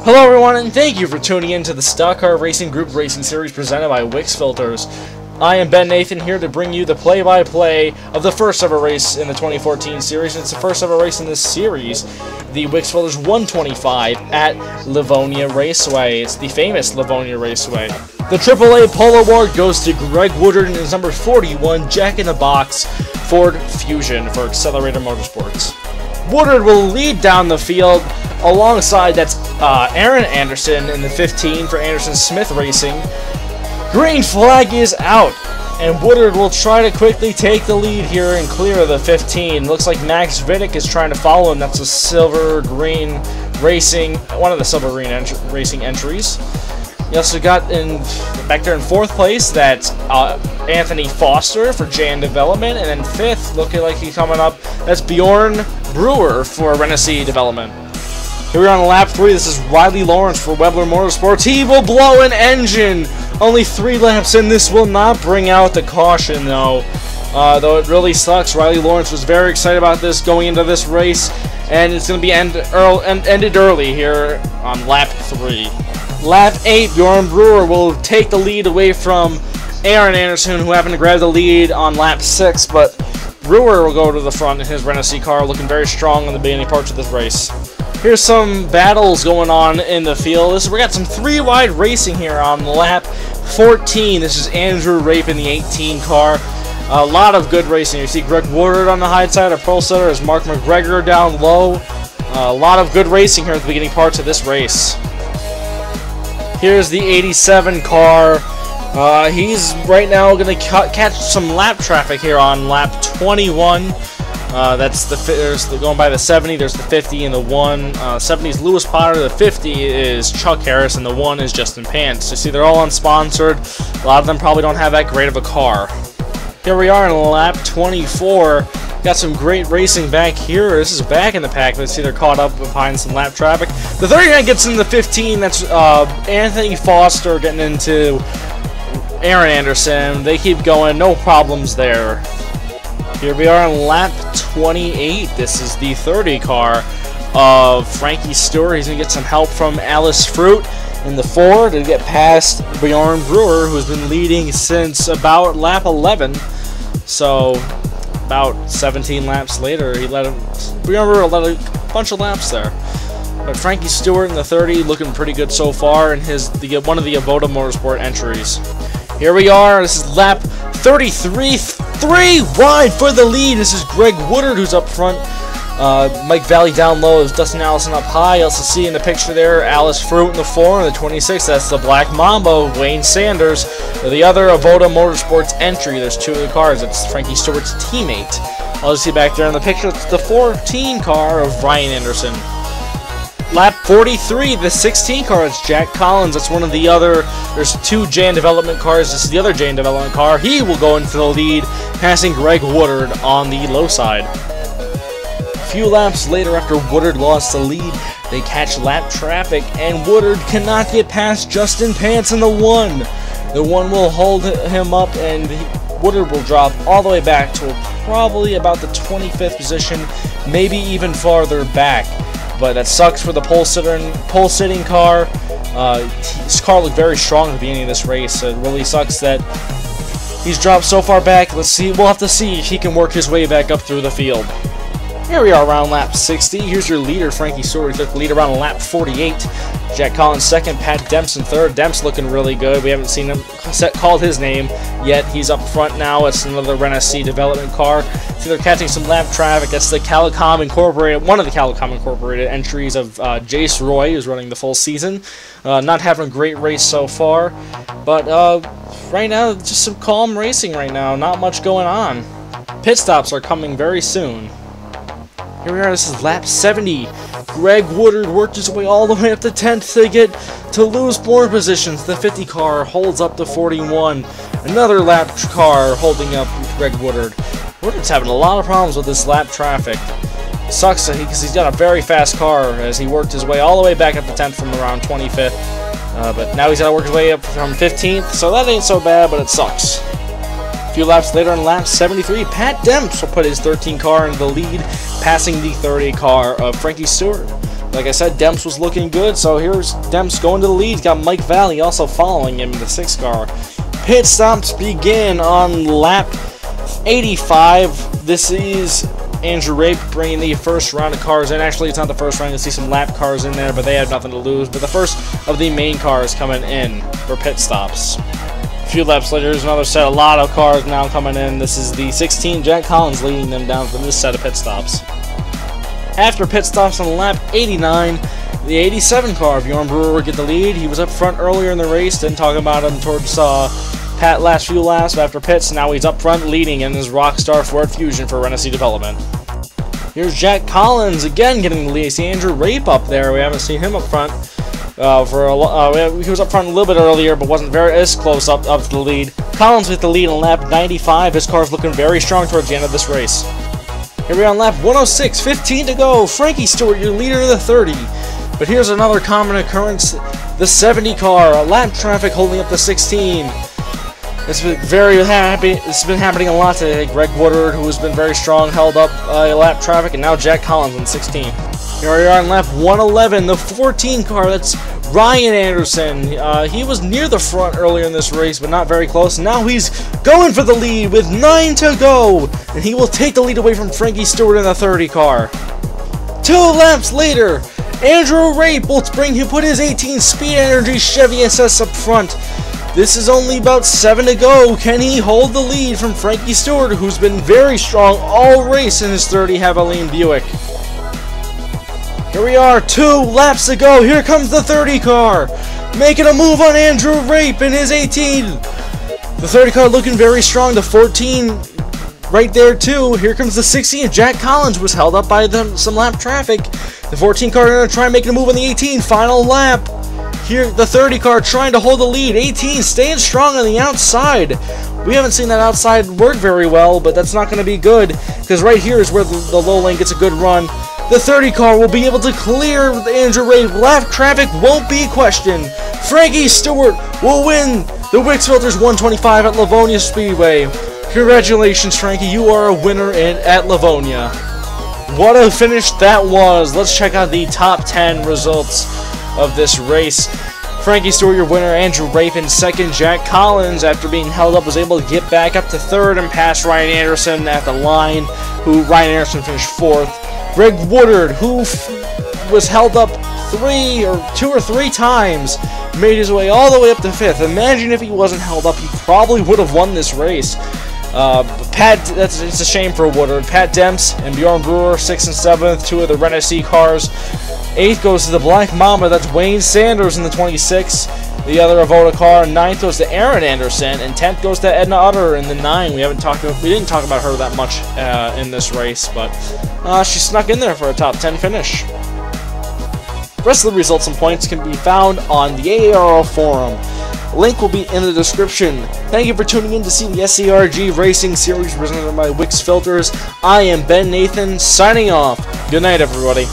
Hello everyone, and thank you for tuning in to the Stock Car Racing Group Racing Series presented by WIX Filters. I am Ben Nathan here to bring you the play-by-play of the first ever race in the 2014 series. It's the first ever race in this series, the WIX Filters 125 at Livonia Raceway. It's the famous Livonia Raceway. The AAA Pole Award goes to Greg Woodard and his number 41 Jack in the Box Ford Fusion for Accelerator Motorsports. Woodard will lead down the field. Alongside, that's Aaron Anderson in the 15 for Anderson Smith Racing. Green flag is out, and Woodard will try to quickly take the lead here and clear the 15. Looks like Max Vidic is trying to follow him. That's a silver-green racing, one of the silver-green racing entries. You also got back there in fourth place, that's Anthony Foster for JN Development, and then fifth, looking like he's coming up, that's Bjorn Brewer for Renaissance Development. Here we are on lap 3. This is Riley Lawrence for Weber Motorsports. He will blow an engine. Only 3 laps in. This will not bring out the caution, though. Though it really sucks. Riley Lawrence was very excited about this going into this race, and it's going to be ended early here on lap 3. Lap 8, Bjorn Brewer will take the lead away from Aaron Anderson, who happened to grab the lead on lap 6, but Brewer will go to the front in his Renaissance car, looking very strong in the beginning parts of this race. Here's some battles going on in the field. We got some 3-wide racing here on lap 14. This is Andrew Rape in the 18 car. A lot of good racing. You see Greg Woodard on the high side of pole sitter. There's Mark McGregor down low. A lot of good racing here at the beginning parts of this race. Here's the 87 car. He's right now going to catch some lap traffic here on lap 21. There's going by the 70, there's the 50 and the 1. 70 is Lewis Potter, the 50 is Chuck Harris, and the 1 is Justin Pants. You see, they're all unsponsored. A lot of them probably don't have that great of a car. Here we are in lap 24. Got some great racing back here. This is back in the pack. Let's see, they're caught up behind some lap traffic. The 39 gets in the 15. That's Anthony Foster getting into Aaron Anderson. They keep going. No problems there. Here we are on lap 28. This is the 30 car of Frankie Stewart. He's going to get some help from Alice Fruit in the 4 to get past Bjorn Brewer, who's been leading since about lap 11. So, about 17 laps later, Bjorn Brewer led a bunch of laps there. But Frankie Stewart in the 30 looking pretty good so far in one of the Avoda Motorsport entries. Here we are. This is lap 33. 3 wide for the lead. This is Greg Woodard who's up front. Mike Valley down low. There's Dustin Allison up high. You also see in the picture there Alice Fruit in the 4 and the 26. That's the Black Mamba, Wayne Sanders. The other Avoda Motorsports entry. There's 2 of the cars. It's Frankie Stewart's teammate. I'll see back there in the picture. It's the 14 car of Ryan Anderson. Lap 43, the 16 car, it's Jack Collins. That's one of the other, there's 2 JN Development cars. This is the other JN Development car. He will go into the lead, passing Greg Woodard on the low side. A few laps later, after Woodard lost the lead, they catch lap traffic, and Woodard cannot get past Justin Pants in the 1. The 1 will hold him up, and Woodard will drop all the way back to probably about the 25th position, maybe even farther back. But that sucks for the pole sitting car. His car looked very strong at the beginning of this race. It really sucks that he's dropped so far back. Let's see. We'll have to see if he can work his way back up through the field. Here we are around lap 60. Here's your leader, Frankie Stewart. He took the lead around lap 48. Jack Collins second, Pat Demps in third. Demps looking really good. We haven't seen him called his name yet. He's up front now. It's another Renaissance Development car. So they're catching some lap traffic. That's the Calicom Incorporated, one of the Calicom Incorporated entries of Jace Roy, who's running the full season. Not having a great race so far, but right now just some calm racing right now. Not much going on. Pit stops are coming very soon. Here we are, this is lap 70. Greg Woodard worked his way all the way up to 10th to get to lose board positions. The 50 car holds up to 41. Another lap car holding up Greg Woodard. Woodard's having a lot of problems with this lap traffic. Sucks because he's got a very fast car as he worked his way all the way back up to 10th from around 25th. But now he's got to work his way up from 15th, so that ain't so bad, but it sucks. A few laps later on lap 73, Pat Demps will put his 13 car in the lead, passing the 30 car of Frankie Stewart. Like I said, Demps was looking good, so here's Demps going to the lead. He's got Mike Valley also following him in the 6th car. Pit stops begin on lap 85. This is Andrew Rape bringing the first round of cars in. Actually, it's not the first round. You'll see some lap cars in there, but they have nothing to lose. But the first of the main cars coming in for pit stops. A few laps later, there's another set. A lot of cars now coming in. This is the 16, Jack Collins leading them down from this set of pit stops. After pit stops on lap 89, the 87 car, Bjorn Brewer would get the lead. He was up front earlier in the race. Didn't talk about him towards Pat last few laps after pits. Now he's up front leading in his Rockstar Ford Fusion for Renaissance Development. Here's Jack Collins again getting the lead. See Andrew Rape up there. We haven't seen him up front. He was up front a little bit earlier, but wasn't very as close up to the lead. Collins with the lead on lap 95. His car's looking very strong towards the end of this race. Here we are on lap 106, 15 to go. Frankie Stewart, your leader of the 30. But here's another common occurrence. The 70 car, lap traffic holding up the 16. It's been It's been happening a lot today. Greg Woodard, who has been very strong, held up lap traffic, and now Jack Collins on 16. Here we are on lap 111, the 14 car. That's Ryan Anderson. He was near the front earlier in this race, but not very close. Now he's going for the lead with 9 to go, and he will take the lead away from Frankie Stewart in the 30 car. 2 laps later, Andrew Rape will put his 18 Speed Energy Chevy SS up front. This is only about 7 to go. Can he hold the lead from Frankie Stewart, who's been very strong all race in his 30 Havoline Buick? Here we are, 2 laps to go. Here comes the 30 car, making a move on Andrew Rape in his 18. The 30 car looking very strong. The 14 right there too. Here comes the 16. Jack Collins was held up by some lap traffic. The 14 car going to try and make a move on the 18. Final lap. Here, the 30 car trying to hold the lead. 18 staying strong on the outside. We haven't seen that outside work very well, but that's not going to be good, because right here is where the low lane gets a good run. The 30 car will be able to clear the Andrew Rape. Lap traffic won't be questioned. Frankie Stewart will win the WIX Filters 125 at Livonia Speedway. Congratulations, Frankie. You are a winner at Livonia. What a finish that was. Let's check out the top 10 results of this race. Frankie Stewart, your winner. Andrew Rape in second. Jack Collins, after being held up, was able to get back up to third and pass Ryan Anderson at the line, who Ryan Anderson finished fourth. Greg Woodard, who was held up 2 or 3 times, made his way all the way up to fifth. Imagine if he wasn't held up, he probably would have won this race. It's a shame for Woodard. Pat Demps and Bjorn Brewer, 6th and 7th, 2 of the Renaissance cars. 8th goes to the Black Mamba, that's Wayne Sanders in the 26, the other Avoda car. 9th goes to Aaron Anderson, and 10th goes to Edna Utter in the 9. We didn't talk about her that much in this race, but she snuck in there for a top 10 finish. The rest of the results and points can be found on the AARL forum. Link will be in the description. Thank you for tuning in to see the SCRG Racing Series presented by WIX Filters. I am Ben Nathan, signing off. Good night, everybody.